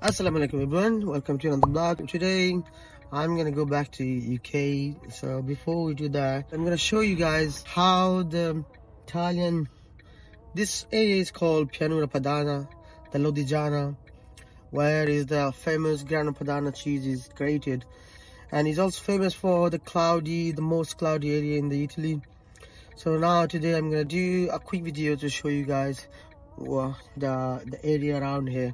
Assalamu alaikum everyone, welcome to another vlog. Today I'm gonna go back to UK. So before we do that, I'm gonna show you guys how the Italian, this area is called Pianura Padana, the Lodigiana, where is the famous Grana Padana cheese is created, and it's also famous for the most cloudy area in the Italy. So now today I'm gonna do a quick video to show you guys the area around here.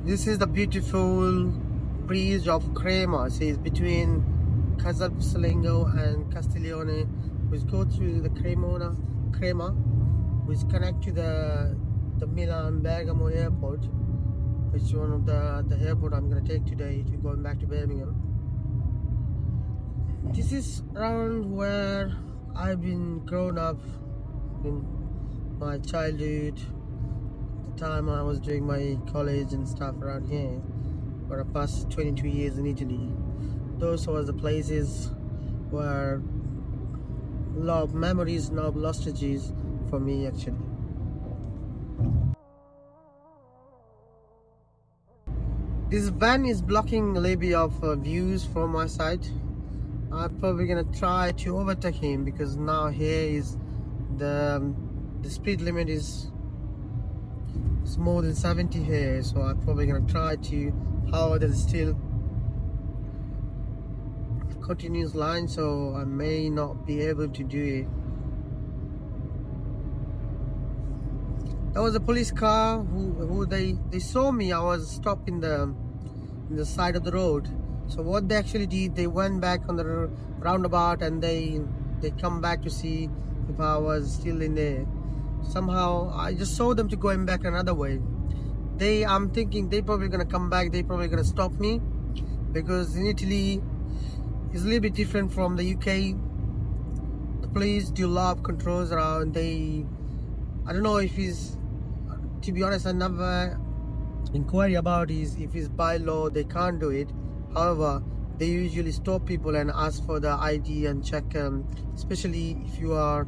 This is the beautiful bridge of Crema. So it's between Casalpusalengo and Castiglione, which go through the Crema, which connect to the Milan Bergamo airport, which is one of the airport I'm gonna take today to going back to Birmingham. This is around where I've been grown up in my childhood, the time I was doing my college and stuff around here for the past 22 years in Italy. Those were the places where a lot of memories, a lot of nostalgies for me actually. This van is blocking a little bit of views from my side. I'm probably gonna try to overtake him because now here is the speed limit is more than 70 here, so I'm probably gonna try to, however there's still continuous line, so I may not be able to do it. There was a police car who they saw me. I was stopped in the side of the road. So what they actually did, they went back on the roundabout and they come back to see if I was still in there. Somehow I just saw them to going back another way. I'm thinking they probably gonna come back, they probably gonna stop me, because in Italy it's a little bit different from the UK. The police do a lot of controls around. I don't know if it's, to be honest, I never inquire about is if it's by law they can't do it. However, they usually stop people and ask for the ID and check, especially if you are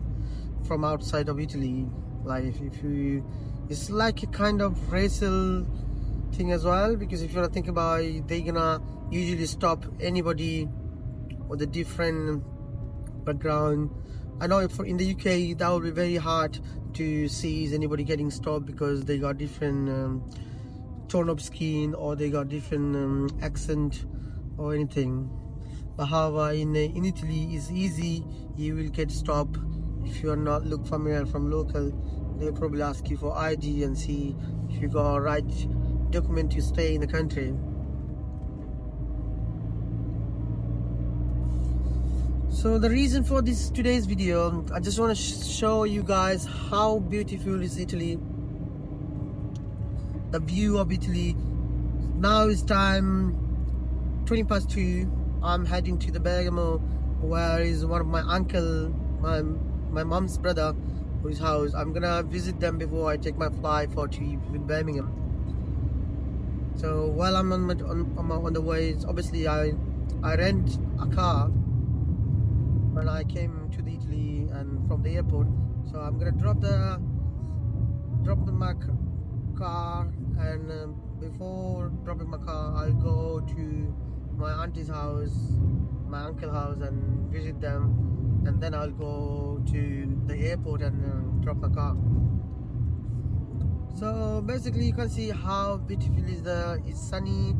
from outside of Italy. Like if you, it's like a kind of racial thing as well, because if you think about it, they're gonna usually stop anybody with a different background. I know in the UK that would be very hard to see is anybody getting stopped because they got different tone of skin, or they got different accent or anything. But however, in Italy it's easy, you will get stopped if you are not look familiar from local. They'll probably ask you for ID and see if you got a right document to stay in the country. So the reason for today's video, I just want to show you guys how beautiful is Italy, the view of Italy. Now it's time 20 past 2. I'm heading to the Bergamo, where is one of my uncle, my mom's brother, whose house. I'm gonna visit them before I take my flight to Birmingham. So while I'm on the way, my I rent a car when I came to the Italy and from the airport. So I'm gonna drop my car, and before dropping my car, I'll go to my auntie's house, my uncle's house, and visit them, and then I'll go to the airport and drop my car. So basically you can see how beautiful it's sunny.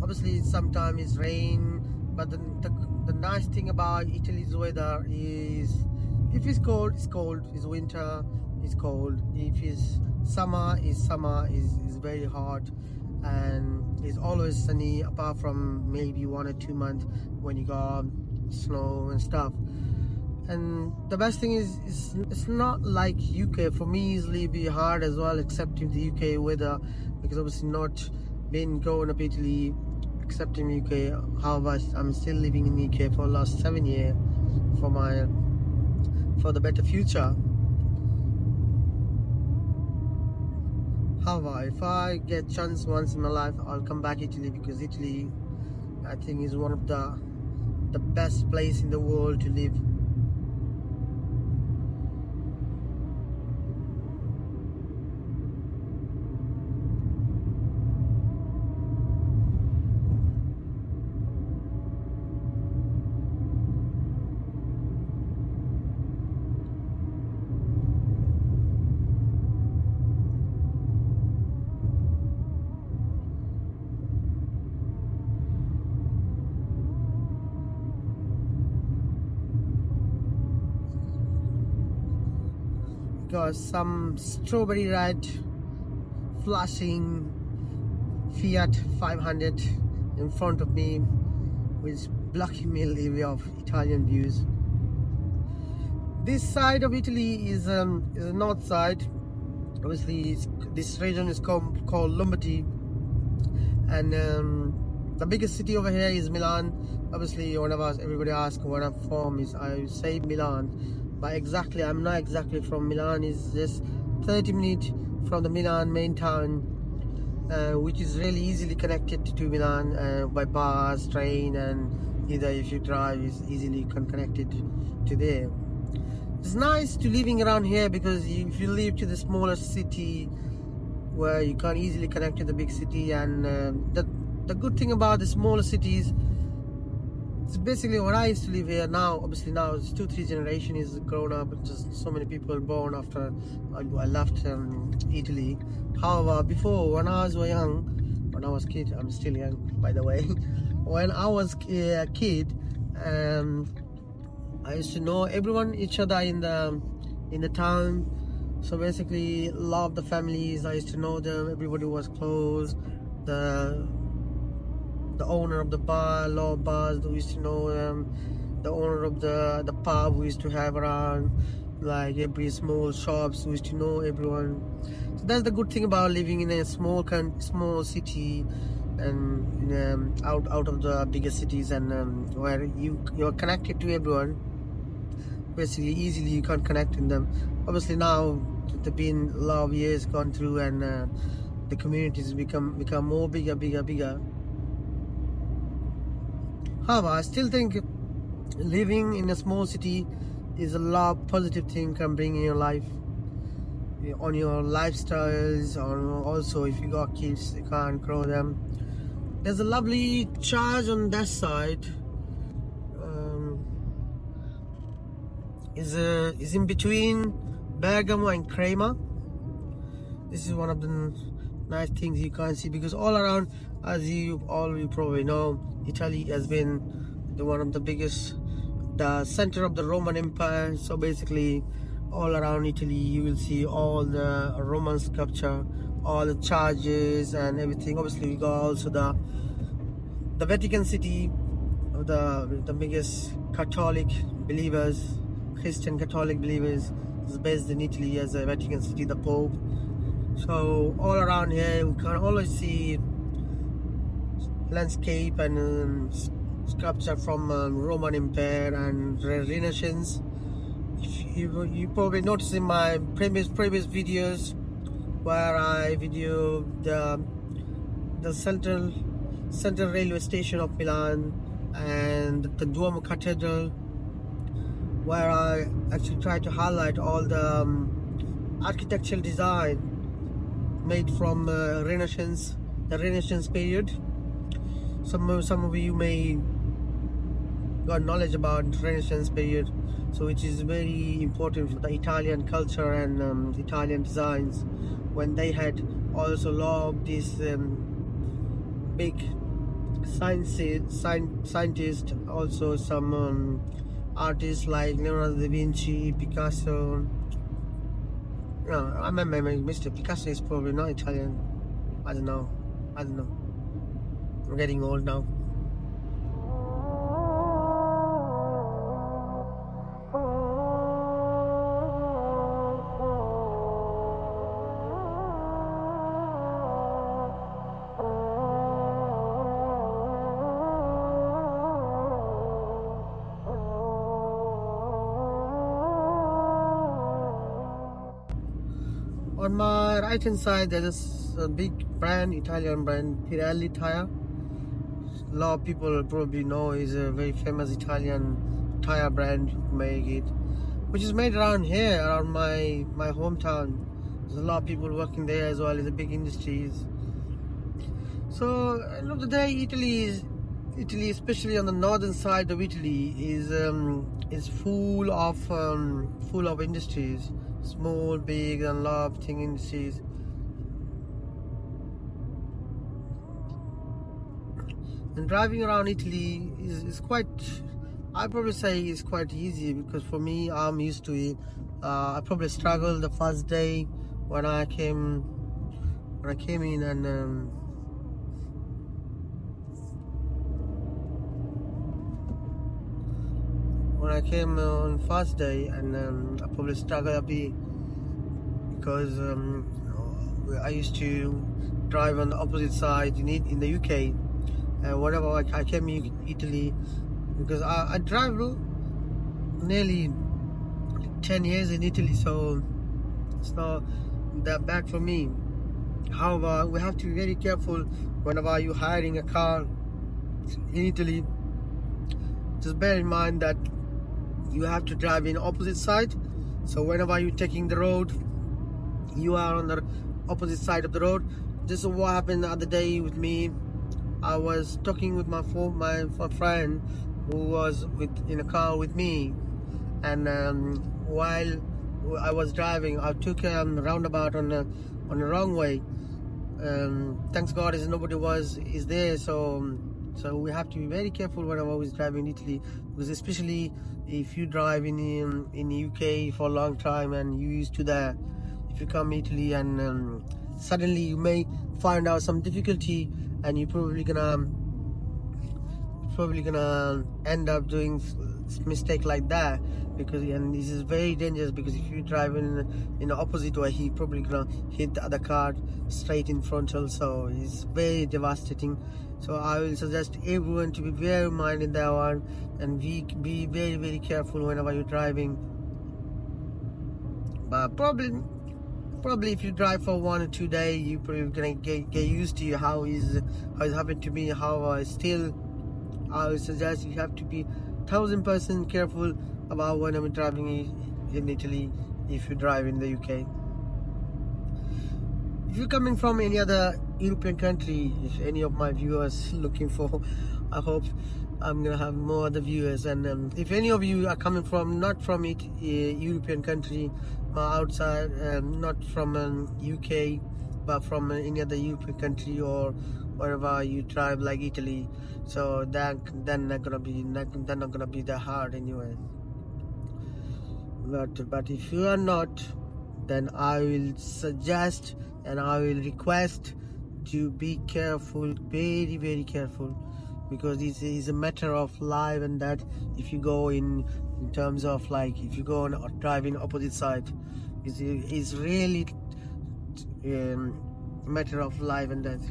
Obviously sometimes it's rain, but the nice thing about Italy's weather is if it's cold, it's cold. If it's winter, it's cold. If it's summer, it's very hot, and it's always sunny apart from maybe 1 or 2 months when you got snow and stuff. And the best thing is it's not like UK. For me it's a little bit hard as well accepting the UK weather, because obviously not been growing up Italy, accepting UK. However, I'm still living in UK for the last 7 years for the better future. However, if I get chance once in my life, I'll come back Italy, because Italy, I think, is one of the the best place in the world to live. Got some strawberry red flashing Fiat 500 in front of me, which is blocking me a view of Italian views. This side of Italy is the north side. Obviously, this region is called Lombardy, and the biggest city over here is Milan. Obviously, everybody asks where I'm from, I say Milan, but exactly I'm not exactly from Milan. It's just 30 minutes from the Milan main town, which is really easily connected to Milan by bus, train, and either if you drive, is easily connected to there. It's nice to living around here because if you live to the smaller city where you can't easily connect to the big city, and the good thing about the smaller cities, it's basically when I used to live here. Now obviously now it's 2-3 generations is grown up, just so many people born after I left Italy. However, before, when I was young, when I was kid, I'm still young by the way, when I was a kid, I used to know everyone, each other in the town. So basically, love the families. I used to know them. Everybody was close. The owner of the bar, law bars, we used to know them. The owner of the pub we used to have around, like every small shops, we used to know everyone. So that's the good thing about living in a small city, and out of the bigger cities, and where you're connected to everyone. Basically, easily you can't connect in them. Obviously now there been a lot of years gone through, and the communities become more bigger. However, I still think living in a small city is a lot of positive thing can bring in your life, on your lifestyles, or also if you got kids, you can't grow them. There's a lovely church on that side. Is in between Bergamo and Crema. This is one of the nice things you can't see, because all around, as you probably know, Italy has been one of the biggest, the center of the Roman Empire. So basically all around Italy you will see all the Roman sculpture, all the churches and everything. Obviously we got also the Vatican City, the biggest Catholic believers, Christian Catholic believers, is based in Italy as a Vatican City, the Pope. So all around here we can always see landscape and sculpture from Roman Empire and Renaissance. You probably noticed in my previous videos where I video the central railway station of Milan and the Duomo Cathedral, where I actually try to highlight all the architectural design made from the Renaissance period. Some of you may got knowledge about Renaissance period, so which is very important for the Italian culture and Italian designs, when they had also a lot of these big scientists, also some artists like Leonardo da Vinci, Picasso. No, I remember Mr. Picasso is probably not Italian. I don't know. I'm getting old now. On my right hand side there is a big brand, Italian brand, Pirelli tire. a lot of people probably know is a very famous Italian tire brand who make it, which is made around here, around my hometown. There's a lot of people working there as well. It's a big industries. So end of the day, Italy, especially on the northern side of Italy, is full of industries, small, big, and a lot of thing industries. And driving around Italy is quite, I probably say it's quite easy, because for me, I'm used to it. I probably struggled the first day when I came in, and when I came on first day, and I probably struggled a bit, because I used to drive on the opposite side in the UK. And whenever I came in Italy, because I drive nearly 10 years in Italy, so it's not that bad for me. However, we have to be very careful whenever you're hiring a car in Italy. Just bear in mind that you have to drive in opposite side. So whenever you're taking the road, you are on the opposite side of the road. This is what happened the other day with me. I was talking with my friend who was in a car with me, and while I was driving, I took a roundabout on the wrong way. Thanks God, nobody is there. So we have to be very careful whenever we're driving in Italy, because especially if you drive in UK for a long time and you used to that, if you come Italy and suddenly you may find out some difficulty, and you're probably gonna end up doing mistake like that, and this is very dangerous, because if you drive in the opposite way, he probably gonna hit the other car straight in frontal. So it's very devastating. So I will suggest everyone to be very minded that one, and be very, very careful whenever you're driving. But probably if you drive for 1 or 2 days, you probably gonna get used to how it happened to me. How still, I would suggest you have to be 1000% careful about when I'm driving in Italy if you drive in the UK. If you're coming from any other European country, if any of my viewers looking for, I hope I'm gonna have more other viewers. And if any of you are coming from not from European country, outside, not from UK, but from any other European country, or wherever you drive like Italy, so they're not gonna be that hard anyway. But if you are not, then I will suggest and I will request to be careful, very, very careful, because this is a matter of life and death. If you go in terms of, like, if you go on or drive in opposite side, is really a matter of life and death.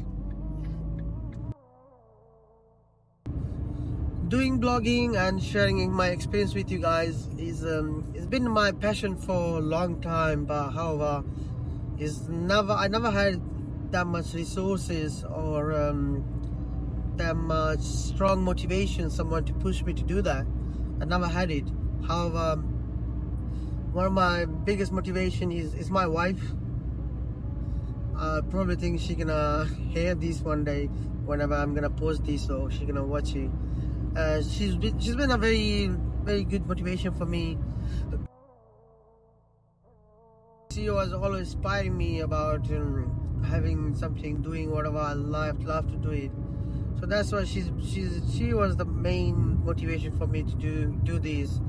Doing blogging and sharing my experience with you guys is it's been my passion for a long time, but however, I never had that much resources or that much strong motivation, someone to push me to do that. I never had it. However, one of my biggest motivation is my wife. I probably think she's gonna hear this one day whenever I'm gonna post this, so she's gonna watch it. She's been a very, very good motivation for me. She was always inspiring me about having something, doing whatever I love to do it. So that's why she was the main motivation for me to do this.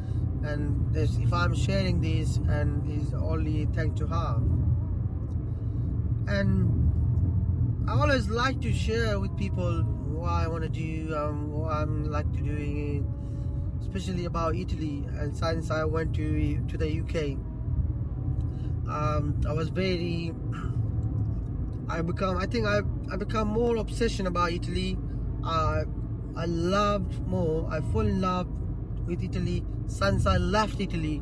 And if I'm sharing this, and is only thanks to her. And I always like to share with people what I want to do, what I'm like to doing, especially about Italy. And since I went to the UK, I become more obsession about Italy. I fall in love with Italy since I left Italy.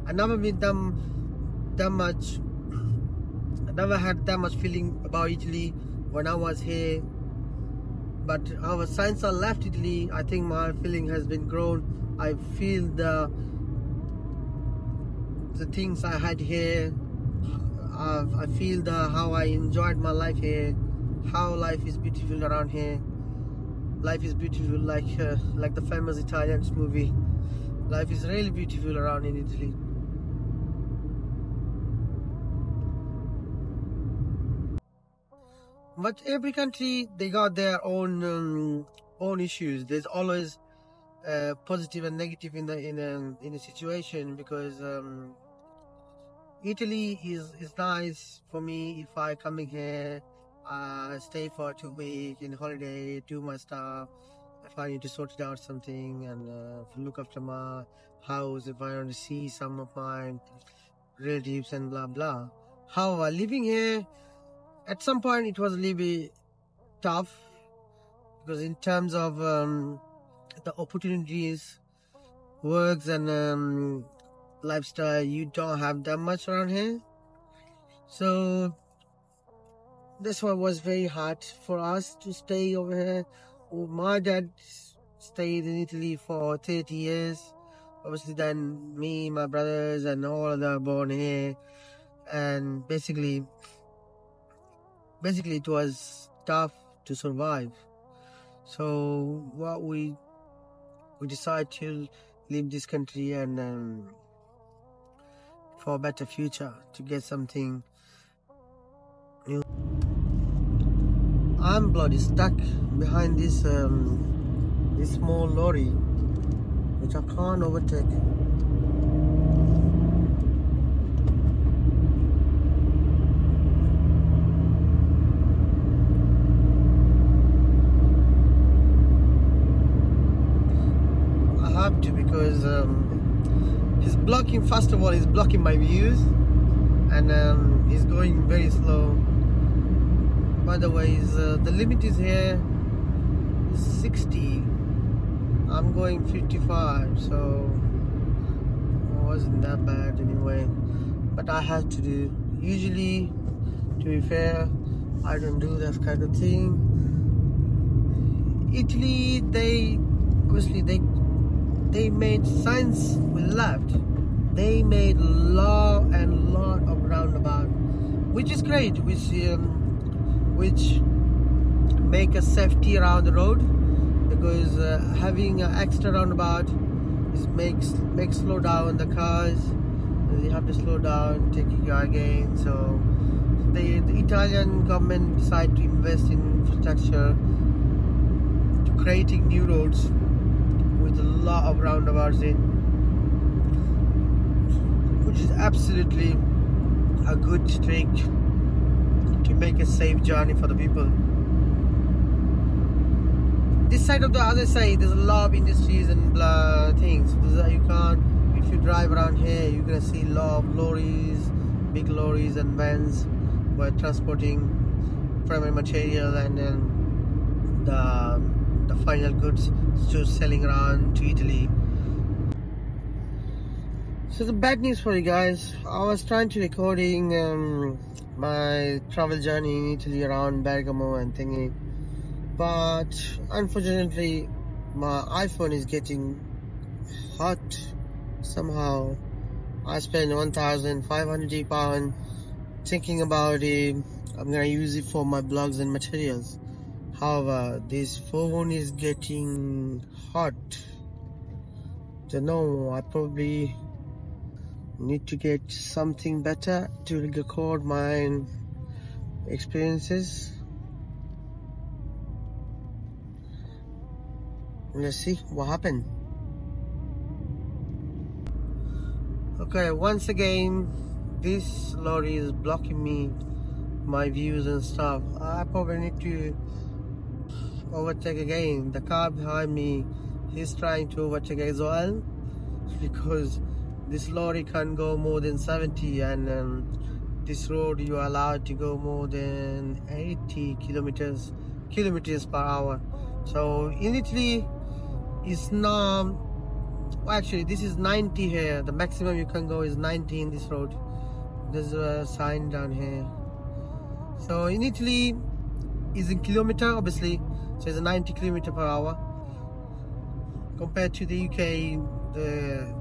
I never been that much. I never had that much feeling about Italy when I was here. But since I left Italy, I think my feeling has been grown. I feel the things I had here. I feel how I enjoyed my life here, how life is beautiful around here. Life is beautiful, like the famous Italian movie. Life is really beautiful around in Italy. But every country, they got their own issues. There's always positive and negative in a situation, because Italy is nice for me. If I coming here, stay for 2 weeks in holiday, do my stuff. If I need to sort it out something and look after my house, if I want to see some of my relatives and blah blah. However, living here, at some point it was a little bit tough, because in terms of the opportunities, works and lifestyle, you don't have that much around here. So this one was very hard for us to stay over here. My dad stayed in Italy for 30 years. Obviously then me, my brothers and all of them are born here, and basically it was tough to survive. So what we decided to leave this country and for a better future, to get something new. I'm bloody stuck behind this this small lorry, which I can't overtake. I have to, because he's blocking. First of all, he's blocking my views, and he's going very slow. By the way, the limit is here 60. I'm going 55, so it wasn't that bad anyway. But I had to do. Usually, to be fair, I don't do that kind of thing. Italy, they made science with left. They made lot of roundabout, which is great, which make a safety around the road, because having an extra roundabout makes slow down the cars. You have to slow down, take your car again. So the Italian government decided to invest in infrastructure, to creating new roads with a lot of roundabouts in, which is absolutely a good trick to make a safe journey for the people. This side of the other side, there's a lot of industries and blah things. You can't, if you drive around here, you're gonna see a lot of lorries, big lorries and vans who are transporting primary material and then the final goods to selling around to Italy. So the bad news for you guys, I was trying to recording my travel journey in Italy around Bergamo and thingy, but unfortunately my iPhone is getting hot somehow. I spent £1,500 thinking about it. I'm gonna use it for my blogs and materials. However, this phone is getting hot. Don't know, I probably need to get something better to record my experiences. Let's see what happened. Okay, once again this lorry is blocking me, my views and stuff. I probably need to overtake again. The car behind me, he's trying to overtake as well, because this lorry can't go more than 70, and this road you are allowed to go more than 80 kilometers per hour. So in Italy it's not, well, actually this is 90 here. The maximum you can go is 90 in this road. There's a sign down here. So in Italy is in kilometer obviously, So it's a 90 km/h. Compared to the UK, the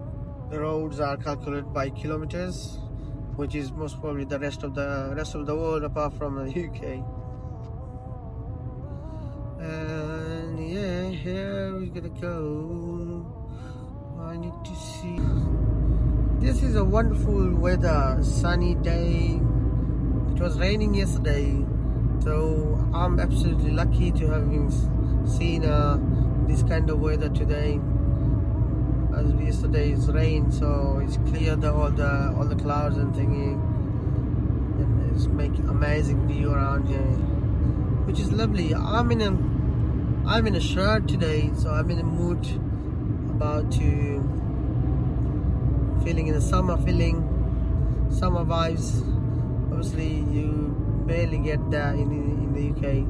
roads are calculated by kilometers, which is most probably the rest of the world apart from the UK. And yeah, here we're gonna go. I need to see. This is a wonderful weather, sunny day. It was raining yesterday, so I'm absolutely lucky to having seen this kind of weather today. As yesterday's rain, so it's clear all the clouds and thingy, and it's making amazing view around here, which is lovely. I'm in a shirt today, so I'm in a mood about to feeling in the summer vibes. Obviously you barely get that in the UK.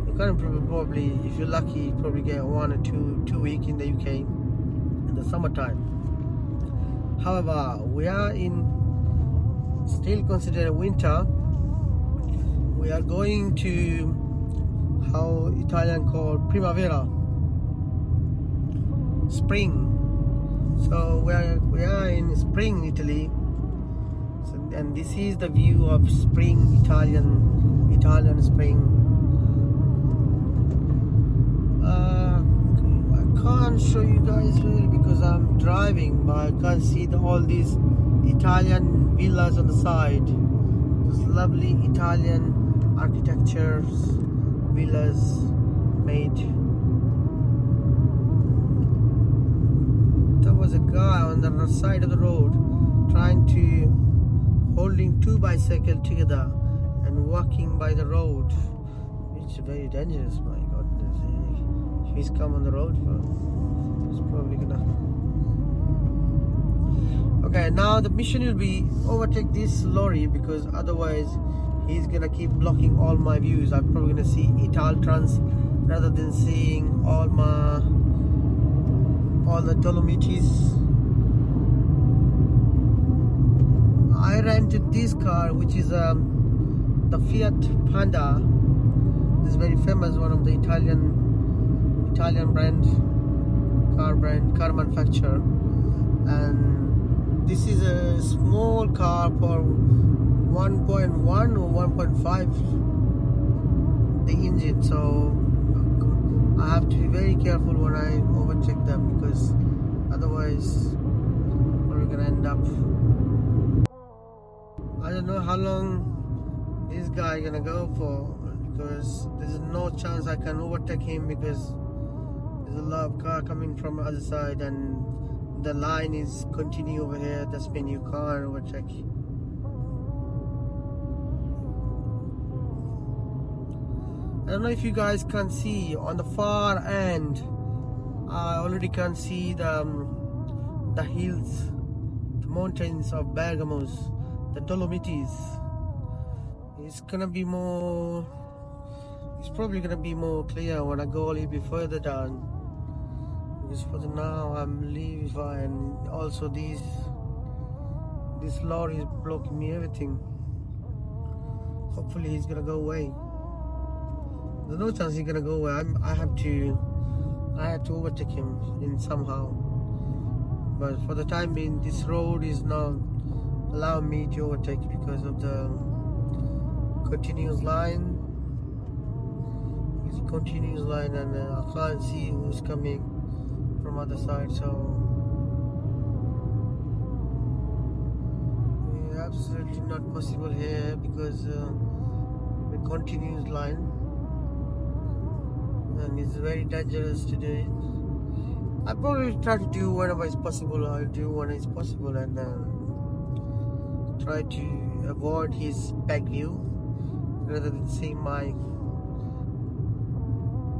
You can probably, if you're lucky, probably get 1 or 2 weeks in the UK in the summertime. However, we are still considered winter. We are going to how Italian call primavera, spring. So we are in spring Italy, and this is the view of spring Italian spring. I can't show you guys really because I'm driving, but I can't see all these Italian villas on the side. Those lovely Italian architectures, villas made. There was a guy on the side of the road holding 2 bicycles together and walking by the road. It's very dangerous, my goodness. If he's come on the road, he's probably gonna. Okay, now the mission will be overtake this lorry, because otherwise he's gonna keep blocking all my views. I'm probably gonna see Italtrans rather than seeing all the Dolomites. I rented this car, which is the Fiat Panda. This is very famous, one of the Italian car manufacturer, and this is a small car for 1.1 or 1.5 the engine, so I have to be very careful when I overtake them, because otherwise we're gonna end up. I don't know how long this guy gonna go for, because there's no chance I can overtake him, because there's a lot of car coming from the other side and the line is continue over here. That's mean you can't overtake. I don't know if you guys can see on the far end. I already can see the hills, the mountains of Bergamo, the Dolomites. It's probably gonna be more clear when I go a little bit further down, because for the now I'm leaving, and also this lorry is blocking me everything. Hopefully he's gonna go away. There's no chance he's gonna go away. I have to overtake him in somehow. But for the time being, this road is not allowing me to overtake because of the continuous line. It's a continuous line, and I can't see who's coming from other side. So it's absolutely not possible here, because the continuous line. And it's very dangerous to do it. I probably try to do whenever it's possible. I'll do when it's possible, and try to avoid his back view rather than seeing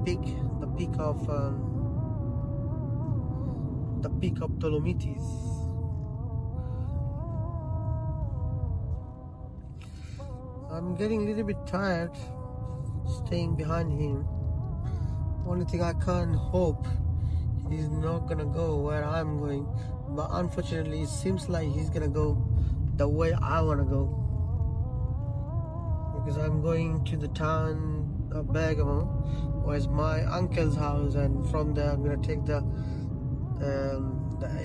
the peak of Dolomites. I'm getting a little bit tired staying behind him. Only thing I can't hope he's not gonna go where I'm going, but unfortunately it seems like he's gonna go the way I wanna go, because I'm going to the town of Bergamo was my uncle's house, and from there I'm gonna take the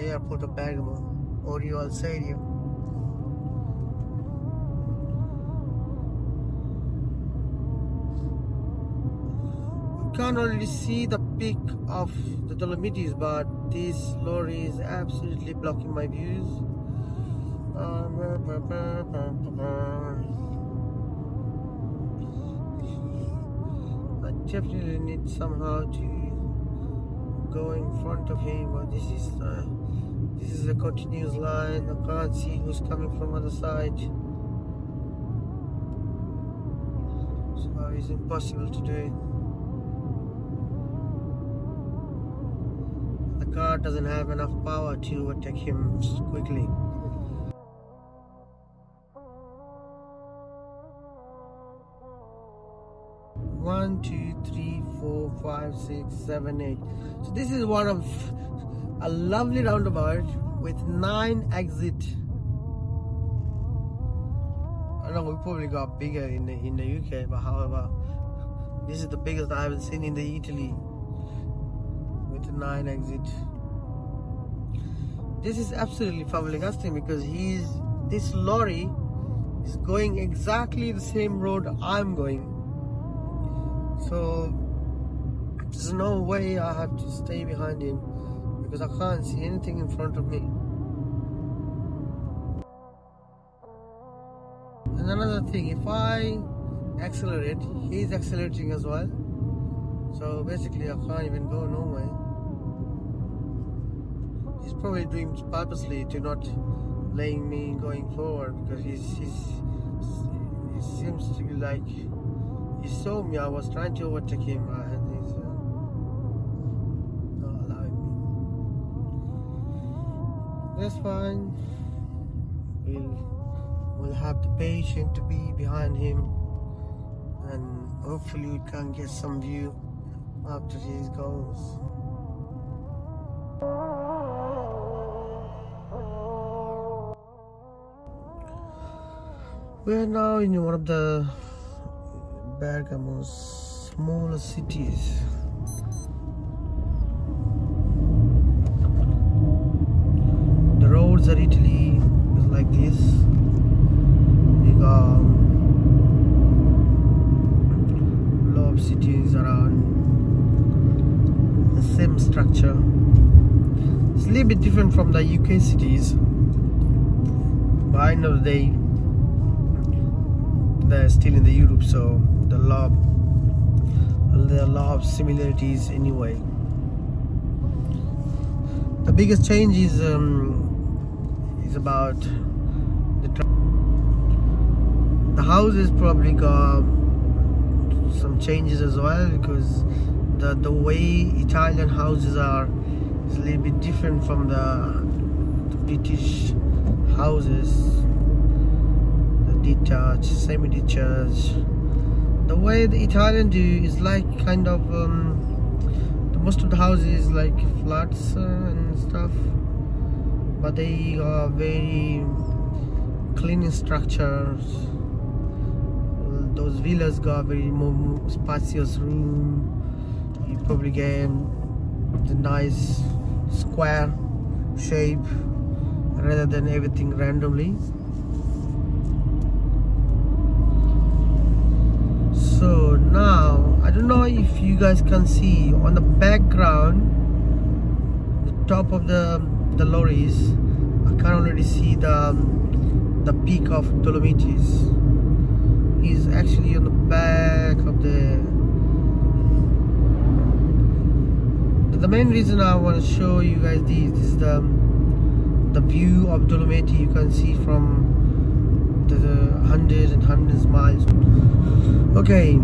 airport of Bergamo, Oriol Stadium. You can't already see the peak of the Dolomites, but this lorry is absolutely blocking my views. I definitely need somehow to go in front of him, but this is a continuous line. I can't see who's coming from other side, so it's impossible to do it. The car doesn't have enough power to attack him quickly. One, two, three, 4, 5, 6, 7, 8. So this is one of a lovely roundabout with 9 exits. I know we probably got bigger in the UK, but however, this is the biggest I haven't seen in the Italy with 9 exits. This is absolutely flabbergasting because this lorry is going exactly the same road I'm going. So there's no way I have to stay behind him because I can't see anything in front of me. And another thing, if I accelerate, he's accelerating as well. So basically I can't even go nowhere. He's probably doing it purposely to not letting me going forward, because he seems to be like, he saw me, I was trying to overtake him, and he's not allowing me. That's fine. We'll have the patience to be behind him, and hopefully we can get some view after he goes. We are now in one of the Bergamo's smaller cities. The roads of Italy is like this. You got a lot of cities around the same structure. It's a little bit different from the UK cities, but I know they're still in the Europe, so there are a lot of similarities anyway. The biggest change is about the houses. Probably got some changes as well, because the way Italian houses are is a little bit different from the British houses. Detached, semi-detached. The way the Italian do is like kind of most of the houses like flats and stuff, but they are very clean in structures. Those villas got very more spacious room. You probably get the nice square shape rather than everything randomly. So now, I don't know if you guys can see on the background, the top of the lorries, I can already see the peak of Dolomites. He's actually on the back of the main reason I want to show you guys this is the view of Dolomiti you can see from the hundreds and hundreds of miles. Okay,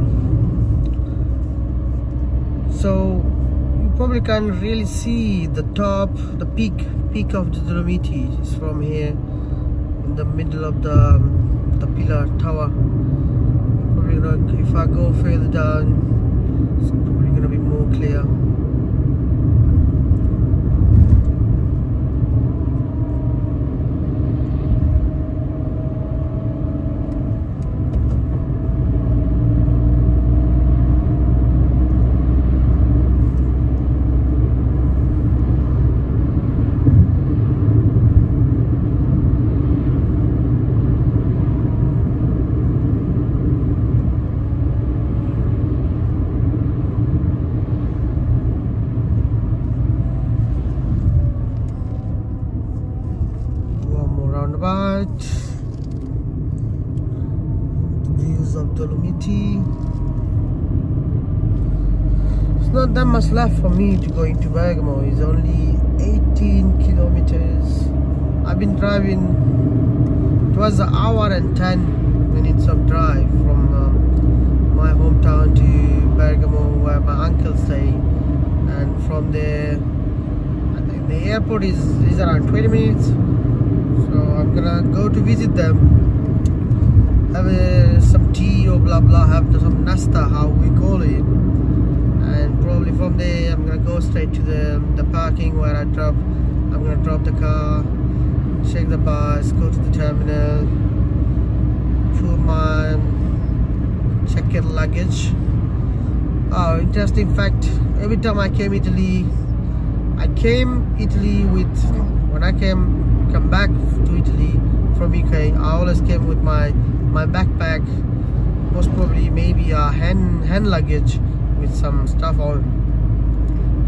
so you probably can really see the top, the peak of the Dolomites from here in the middle of the pillar tower. Probably if I go further down, it's probably gonna be more clear. right. Views of Dolomiti. It's not that much left for me to go into Bergamo. It's only 18 kilometers. I've been driving. It was an hour and 10 minutes of drive from my hometown to Bergamo, where my uncle stays, and from there, I think the airport is around 20 minutes. So I'm gonna go to visit them, have some tea or blah blah, have some nasta, how we call it, and probably from there I'm gonna go straight to the parking where I'm gonna drop the car, check the bus, go to the terminal, put my check-in luggage. Oh, interesting fact, every time I came Italy with, when I come back to Italy from UK, I always came with my backpack, most probably maybe a hand luggage with some stuff on.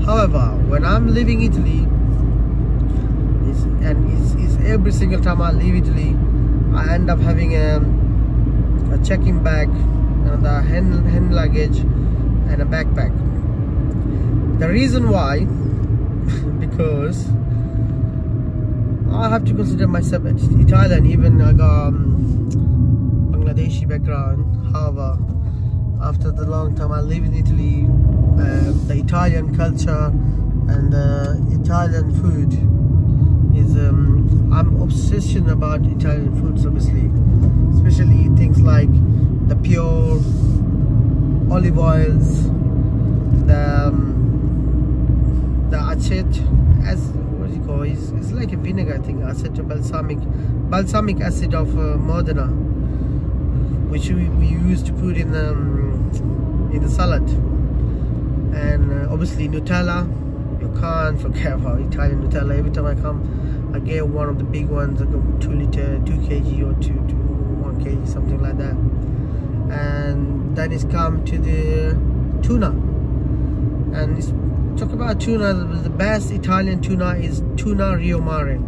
However, when I'm leaving Italy, is every single time I leave Italy, I end up having a check-in bag, the hand luggage, and a backpack. The reason why, because I have to consider myself Italian, even I got Bangladeshi background. However, after the long time I live in Italy, the Italian culture and the Italian food is I'm obsession about Italian foods, obviously, especially things like the pure olive oils, the acetate, as what do you call it? It's like a vinegar, I think, acetate balsamic acid of Modena, which we use to put in the salad, and obviously Nutella. You can't forget about Italian Nutella. Every time I come, I get one of the big ones, like a 2 liter, 2 kg or 1 kg, something like that. And then it's come to the tuna, and it's, talk about tuna, the best Italian tuna is tuna Rio Mare.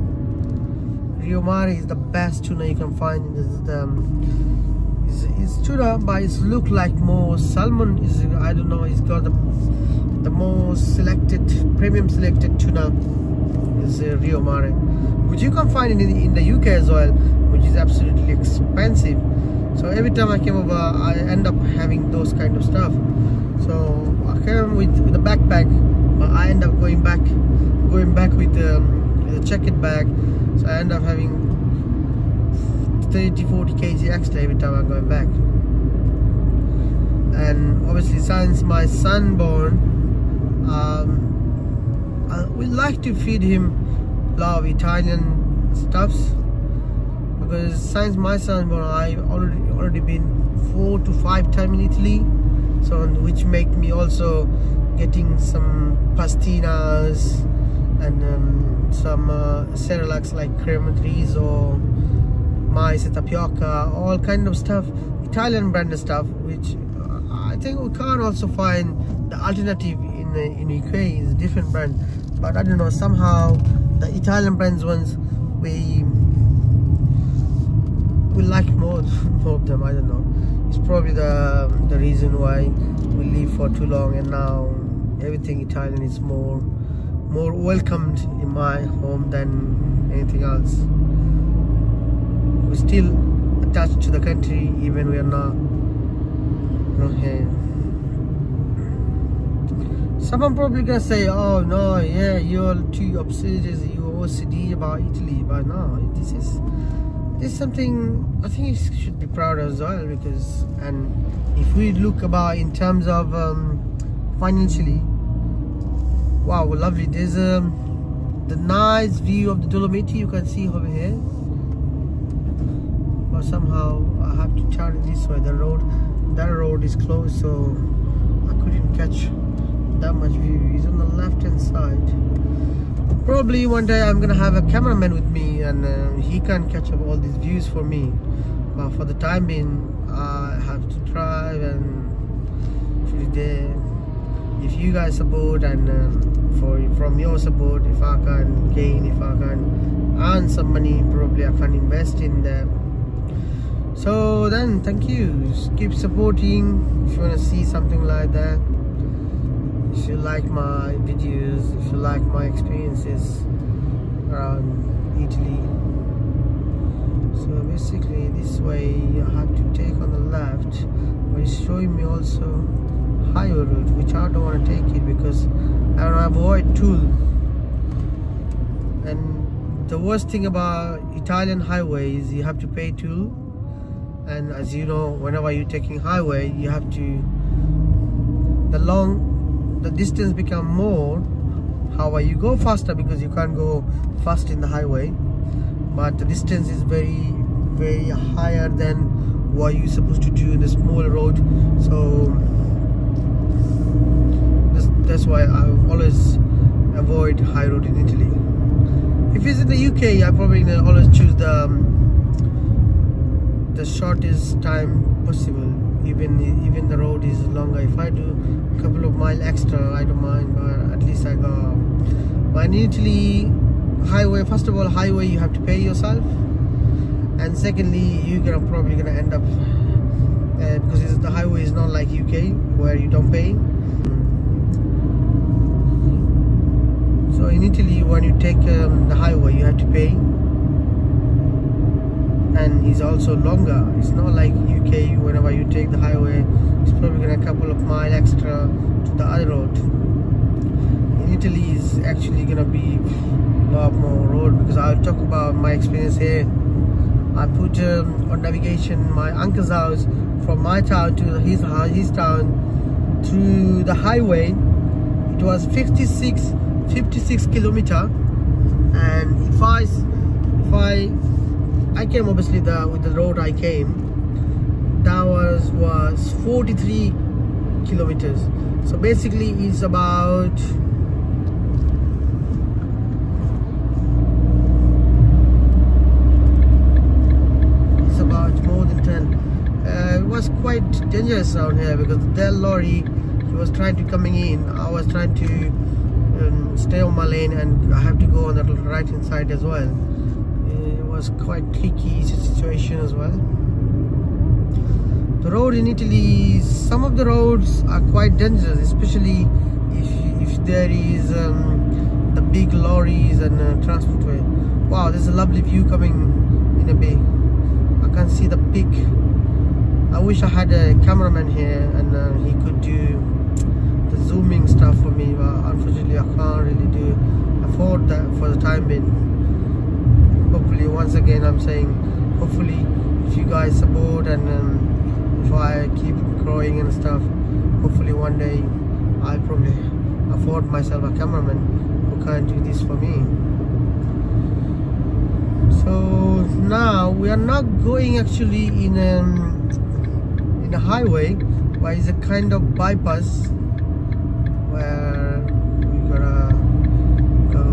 Rio Mare is the best tuna you can find. It's tuna, but it's look like more salmon. Is, I don't know, it's got the most selected, premium selected tuna is Rio Mare, which you can find in the UK as well, which is absolutely expensive. So every time I came over, I end up having those kind of stuff. So I came with a backpack, but I end up going back with a check-in bag. So I end up having 30-40 kg extra every time I'm going back. And obviously, since my son born, we like to feed him a lot of Italian stuffs, because since my son born, I've already been 4 to 5 times in Italy, so which make me also getting some pastinas and some cerelacs like crematrice or mais e tapioca, all kind of stuff, Italian branded stuff, which I think we can also find the alternative in UK is a different brand, but I don't know, somehow the Italian brands ones we like more of them. I don't know, it's probably the reason why we live for too long, and now everything Italian is more welcomed in my home than anything else. We're still attached to the country, even we are not here. Someone probably gonna say, oh no, yeah, you're too obsessed, you're OCD about Italy, but no, this is something I think you should be proud of as well, because, and if we look about in terms of financially, wow, lovely. There's the nice view of the Dolomiti you can see over here, but somehow I have to turn this way. That road is closed, so I couldn't catch that much view. He's on the left hand side. Probably one day I'm gonna have a cameraman with me, and he can catch up all these views for me, but for the time being I have to drive and shoot there. If you guys support, and from your support, if I can gain, if I can earn some money. Probably I can invest in them. So then, thank you. Keep supporting if you want to see something like that. If you like my videos, if you like my experiences around Italy. So basically this way you have to take on the left, but it's showing me also highway road, which I don't want to take it because I want to avoid toll. And the worst thing about Italian highway is you have to pay toll. And as you know, whenever you're taking highway, you have to, the distance become more. However, you go faster because you can't go fast in the highway, but the distance is very, very higher than what you're supposed to do in the small road. So that's why I always avoid high road in Italy. If it's in the UK, I probably always choose the shortest time possible, even the road is longer. If I do a couple of miles extra, I don't mind, but at least I go. But in Italy, highway, first of all, highway you have to pay yourself, and secondly you're probably gonna end up because the highway is not like UK where you don't pay. So in Italy, when you take the highway, you have to pay, and it's also longer. It's not like UK. Whenever you take the highway, it's probably gonna a couple of miles extra to the other road. In Italy, is actually gonna be a lot more road, because I'll talk about my experience here. I put on navigation my uncle's house from my town to his town through the highway. It was 56 kilometer, and if I came obviously with the road I came, that was 43 kilometers. So basically it's about more than 10. It was quite dangerous around here because the lorry, he was trying to coming in. I was trying to stay on my lane, and I have to go on the right hand side as well. It was quite tricky situation as well. The road in Italy, some of the roads are quite dangerous, especially if there is the big lorries and transportway. Wow, there's a lovely view coming in a bay. I can see the peak. I wish I had a cameraman here and he could do the zooming stuff for me, but unfortunately I can't really afford that for the time being. Hopefully, once again I'm saying, hopefully if you guys support and if I keep growing and stuff, hopefully one day I'll probably afford myself a cameraman who can do this for me. So now we are not going actually in a highway, but it's a kind of bypass where we're gonna go.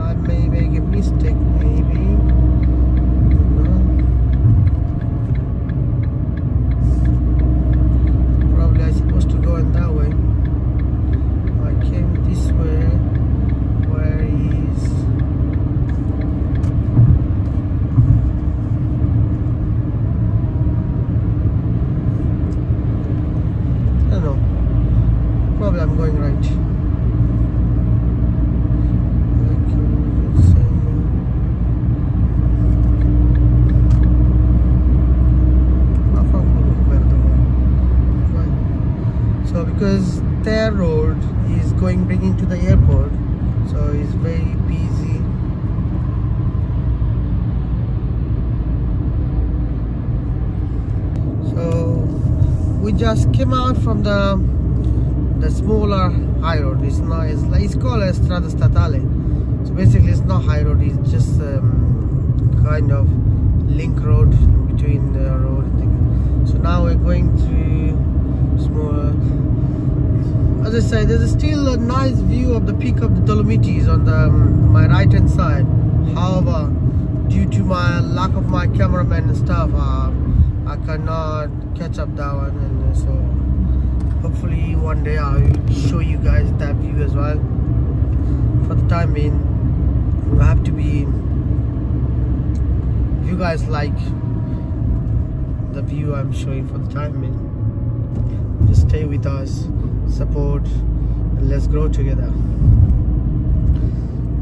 I may make a mistake, maybe. Probably I'm supposed to go in that way. I came this way. Where is? I don't know. Probably I'm going right. So because their road is bringing to the airport, so it's very busy. So we just came out from the smaller high road. It's called a strada statale. So basically it's not high road, it's just kind of link road between the road and things. So now we're going through smaller. As I said, there's still a nice view of the peak of the Dolomites on my right hand side. However, due to my lack of my cameraman and stuff, I cannot catch up that one, and so hopefully one day I'll show you guys that view as well. mean, you have to be, if you guys like the view I'm showing for the time being, just stay with us, support, and let's grow together.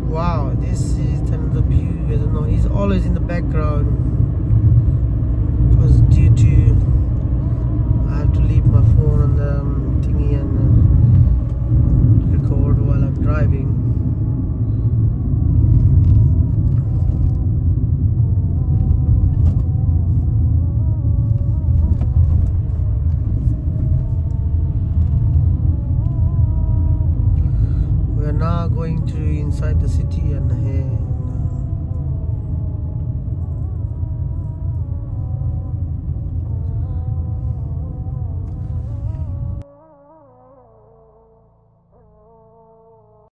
Wow, this is another view. I don't know, he's always in the background because due to I have to leave my phone on the thingy and record while I'm driving. Now going to inside the city, and